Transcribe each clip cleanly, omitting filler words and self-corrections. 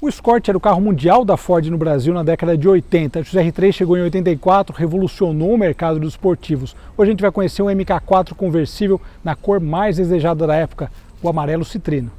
O Escort era o carro mundial da Ford no Brasil na década de 80. O XR3 chegou em 84, revolucionou o mercado dos esportivos. Hoje a gente vai conhecer um MK4 conversível na cor mais desejada da época, o amarelo citrino.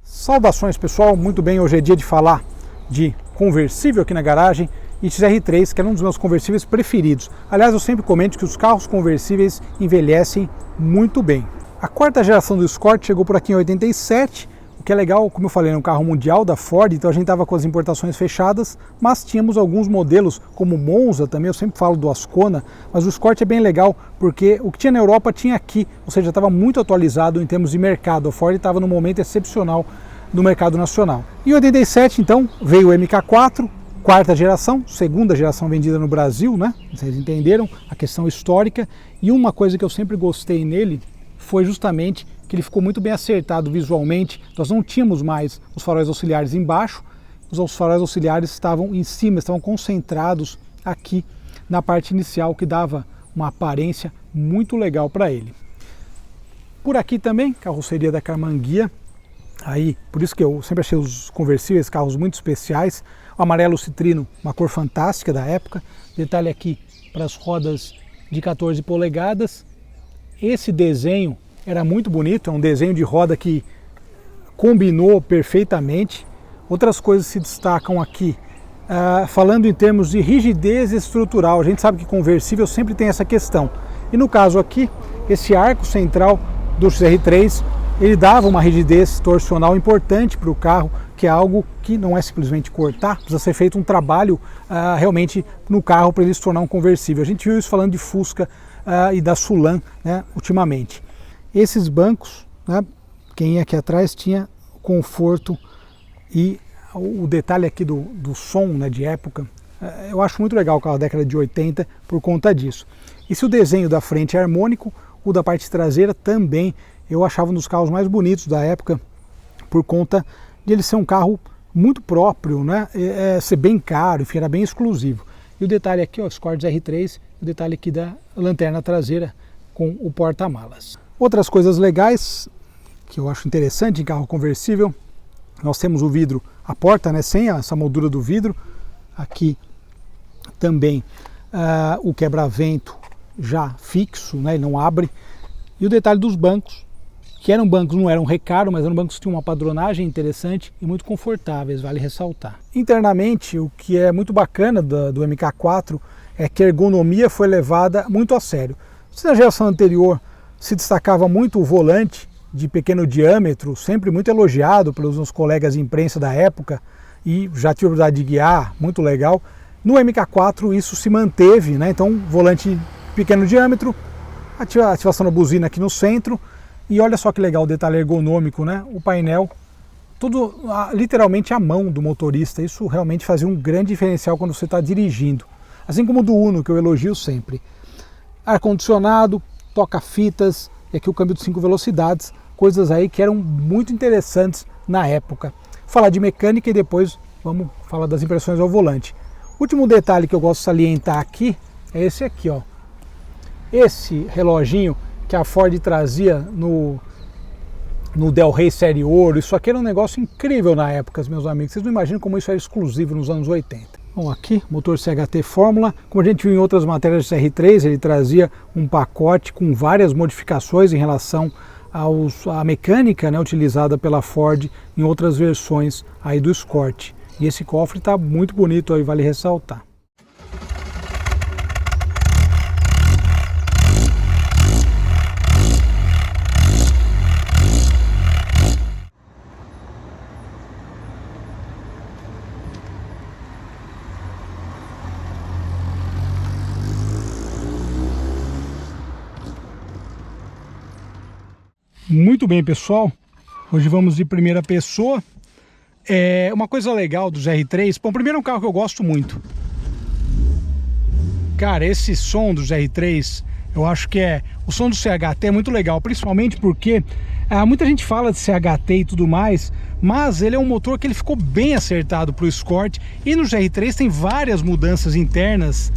Saudações pessoal, muito bem, hoje é dia de falar de conversível aqui na garagem e XR3, que era um dos meus conversíveis preferidos. Aliás, eu sempre comento que os carros conversíveis envelhecem muito bem. A quarta geração do Escort chegou por aqui em 87, o que é legal, como eu falei, é um carro mundial da Ford, então a gente estava com as importações fechadas, mas tínhamos alguns modelos, como o Monza também, eu sempre falo do Ascona, mas o Escort é bem legal, porque o que tinha na Europa tinha aqui, ou seja, estava muito atualizado em termos de mercado. A Ford estava num momento excepcional no mercado nacional. Em 87, então, veio o MK4, quarta geração, segunda geração vendida no Brasil, né? Vocês entenderam a questão histórica, e uma coisa que eu sempre gostei nele foi justamente que ele ficou muito bem acertado visualmente. Nós não tínhamos mais os faróis auxiliares embaixo, os faróis auxiliares estavam em cima, estavam concentrados aqui na parte inicial, que dava uma aparência muito legal para ele. Por aqui também, carroceria da Camanguia, aí, por isso que eu sempre achei os conversíveis carros muito especiais. O amarelo citrino, uma cor fantástica da época. Detalhe aqui para as rodas de 14 polegadas. Esse desenho era muito bonito, é um desenho de roda que combinou perfeitamente. Outras coisas se destacam aqui, falando em termos de rigidez estrutural. A gente sabe que conversível sempre tem essa questão. E no caso aqui, esse arco central do XR3, ele dava uma rigidez torsional importante para o carro, que é algo que não é simplesmente cortar, precisa ser feito um trabalho realmente no carro para ele se tornar um conversível. A gente viu isso falando de Fusca e da Sulan, né, ultimamente. Esses bancos, né, quem ia aqui atrás tinha conforto e o detalhe aqui do som, né, de época. Eu acho muito legal o carro da década de 80 por conta disso. E se o desenho da frente é harmônico, o da parte traseira também. Eu achava um dos carros mais bonitos da época por conta de ele ser um carro muito próprio, né? Ser bem caro, enfim, era bem exclusivo. E o detalhe aqui, ó, Escort R3, o detalhe aqui da lanterna traseira com o porta-malas. Outras coisas legais que eu acho interessante em carro conversível, nós temos o vidro, a porta, né, sem essa moldura do vidro. Aqui também o quebra-vento já fixo, né, ele não abre. E o detalhe dos bancos, que eram bancos, não eram recaro, mas eram bancos que tinham uma padronagem interessante e muito confortáveis, vale ressaltar. Internamente, o que é muito bacana do MK4 é que a ergonomia foi levada muito a sério. Se na geração anterior se destacava muito o volante de pequeno diâmetro, sempre muito elogiado pelos meus colegas de imprensa da época, e já tive a oportunidade de guiar, muito legal. No MK4 isso se manteve, né? Então volante pequeno diâmetro, ativação da buzina aqui no centro, e olha só que legal o detalhe ergonômico, né? O painel, tudo literalmente à mão do motorista. Isso realmente fazia um grande diferencial quando você está dirigindo. Assim como o do Uno, que eu elogio sempre. Ar-condicionado, toca-fitas, e aqui o câmbio de 5 velocidades, coisas aí que eram muito interessantes na época. Falar de mecânica e depois vamos falar das impressões ao volante. Último detalhe que eu gosto de salientar aqui é esse aqui, ó. Esse reloginho que a Ford trazia no Del Rey Série Ouro, isso aqui era um negócio incrível na época, meus amigos. Vocês não imaginam como isso era exclusivo nos anos 80. Bom, aqui, motor CHT Fórmula. Como a gente viu em outras matérias do CR3, ele trazia um pacote com várias modificações em relação à mecânica, né, utilizada pela Ford em outras versões aí do Escort. E esse cofre está muito bonito aí, vale ressaltar. Muito bem, pessoal, hoje vamos de primeira pessoa. Uma coisa legal do R3, bom, primeiro é um carro que eu gosto muito. Cara, esse som do R3, eu acho que o som do CHT é muito legal, principalmente porque muita gente fala de CHT e tudo mais, mas ele é um motor que ele ficou bem acertado para o Escort, e no R3 tem várias mudanças internas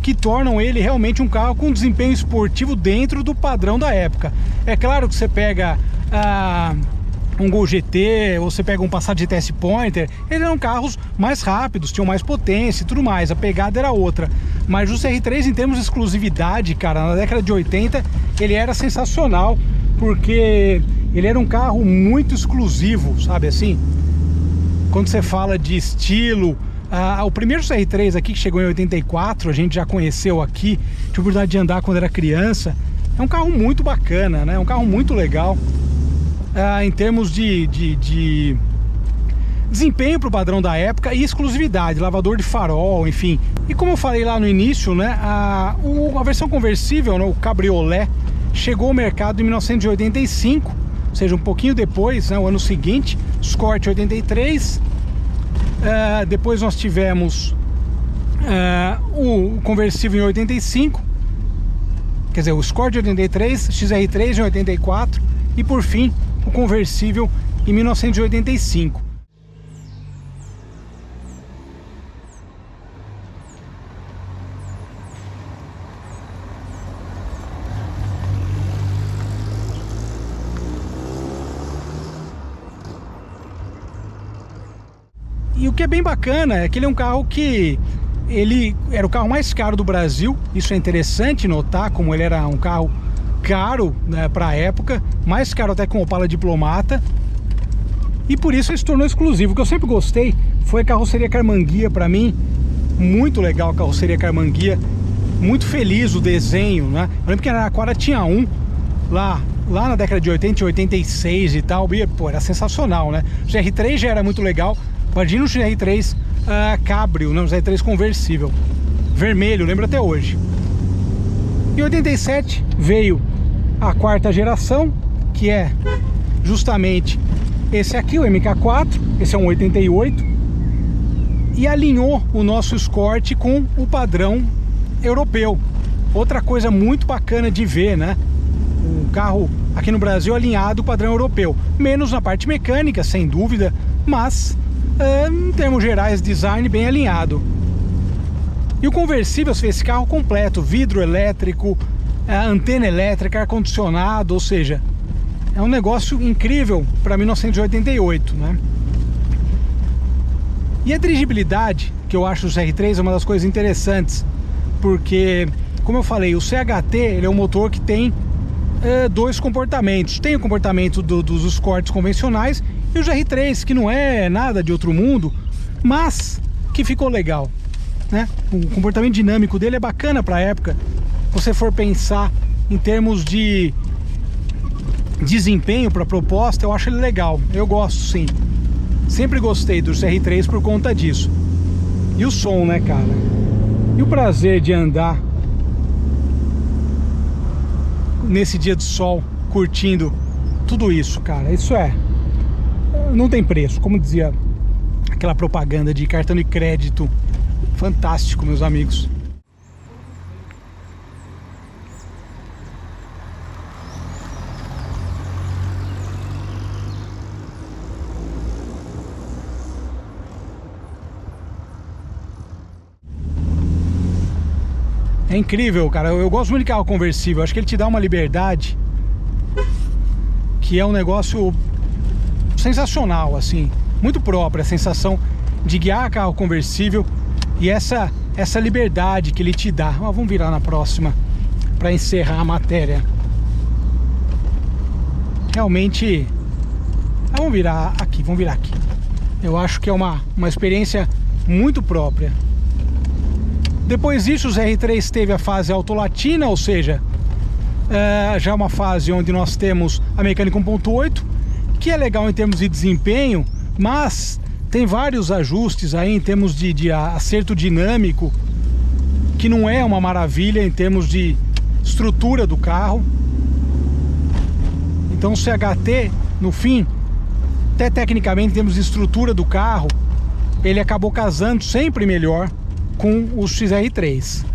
que tornam ele realmente um carro com desempenho esportivo dentro do padrão da época. É claro que você pega um Gol GT, ou você pega um Passat GTS Pointer, eles eram carros mais rápidos, tinham mais potência e tudo mais, a pegada era outra. Mas o CR3, em termos de exclusividade, cara, na década de 80, ele era sensacional, porque ele era um carro muito exclusivo, sabe assim? Quando você fala de estilo, o primeiro CR3 aqui, que chegou em 84, a gente já conheceu aqui, tive a oportunidade de andar quando era criança, é um carro muito bacana, né? É um carro muito legal. Em termos de desempenho para o padrão da época e exclusividade, lavador de farol, enfim. E como eu falei lá no início, né, a versão conversível, né, o Cabriolet, chegou ao mercado em 1985, ou seja, um pouquinho depois, né, o ano seguinte, Escort 83. Depois nós tivemos o conversível em 85, quer dizer, o Escort 83, XR3 em 84 e por fim o conversível em 1985. E o que é bem bacana é que ele é um carro que ele era o carro mais caro do Brasil. Isso é interessante notar, como ele era um carro caro, né, para a época, mais caro até que o Opala Diplomata, e por isso ele se tornou exclusivo. O que eu sempre gostei foi a carroceria Carmanguia. Para mim, muito legal a carroceria Carmanguia, muito feliz o desenho, né? Eu lembro que na Araraquara tinha um lá na década de 80, 86 e tal, e, pô, era sensacional, né? O GR3 já era muito legal, imagina o GR3 Cabrio, né? O GR3 conversível, vermelho, lembro até hoje. Em 87 veio a quarta geração, que é justamente esse aqui, o MK4, esse é um 88, e alinhou o nosso Escort com o padrão europeu. Outra coisa muito bacana de ver, né? Um carro aqui no Brasil alinhado ao padrão europeu, menos na parte mecânica, sem dúvida, mas em termos gerais, design bem alinhado. E o conversível, você vê esse carro completo, vidro elétrico, antena elétrica, ar-condicionado, ou seja, é um negócio incrível para 1988, né? E a dirigibilidade, que eu acho o CR3 é uma das coisas interessantes, porque, como eu falei, o CHT ele é um motor que tem dois comportamentos. Tem o comportamento dos Escorts convencionais e o GR3, que não é nada de outro mundo, mas que ficou legal, né? O comportamento dinâmico dele é bacana para a época. Se você for pensar em termos de desempenho para a proposta, eu acho ele legal. Eu gosto, sim. Sempre gostei do CR3 por conta disso. E o som, né, cara? E o prazer de andar nesse dia de sol, curtindo tudo isso, cara. Isso não tem preço. Como dizia aquela propaganda de cartão de crédito. Fantástico, meus amigos. É incrível, cara. Eu gosto muito de carro conversível. Acho que ele te dá uma liberdade que é um negócio sensacional, assim, muito própria, a sensação de guiar carro conversível e essa liberdade que ele te dá. Vamos virar na próxima para encerrar a matéria. Realmente, vamos virar aqui. Eu acho que é uma experiência muito própria. Depois disso, os R3 teve a fase autolatina, ou seja, já é uma fase onde nós temos a mecânica 1.8, que é legal em termos de desempenho, mas tem vários ajustes aí em termos de acerto dinâmico, que não é uma maravilha em termos de estrutura do carro. Então o CHT, no fim, até tecnicamente em termos de estrutura do carro, ele acabou casando sempre melhor com o XR3.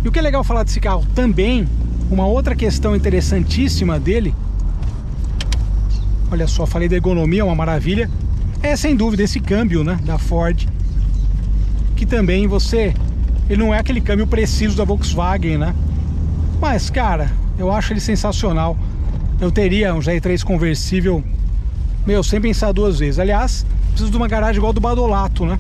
E o que é legal falar desse carro também, uma outra questão interessantíssima dele, olha só, falei da ergonomia, uma maravilha, é sem dúvida esse câmbio, né, da Ford, que também ele não é aquele câmbio preciso da Volkswagen, né, mas cara, eu acho ele sensacional. eu teria um GR3 conversível, meu, sem pensar duas vezes. Aliás, preciso de uma garagem igual do Badolato, né?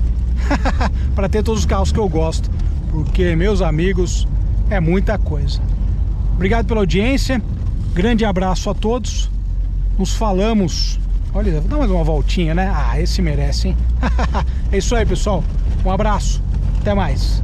Para ter todos os carros que eu gosto, porque, meus amigos, é muita coisa. Obrigado pela audiência, grande abraço a todos. Nos falamos. Olha, vou dar mais uma voltinha, né? Ah, esse merece, hein? É isso aí, pessoal. Um abraço. Até mais.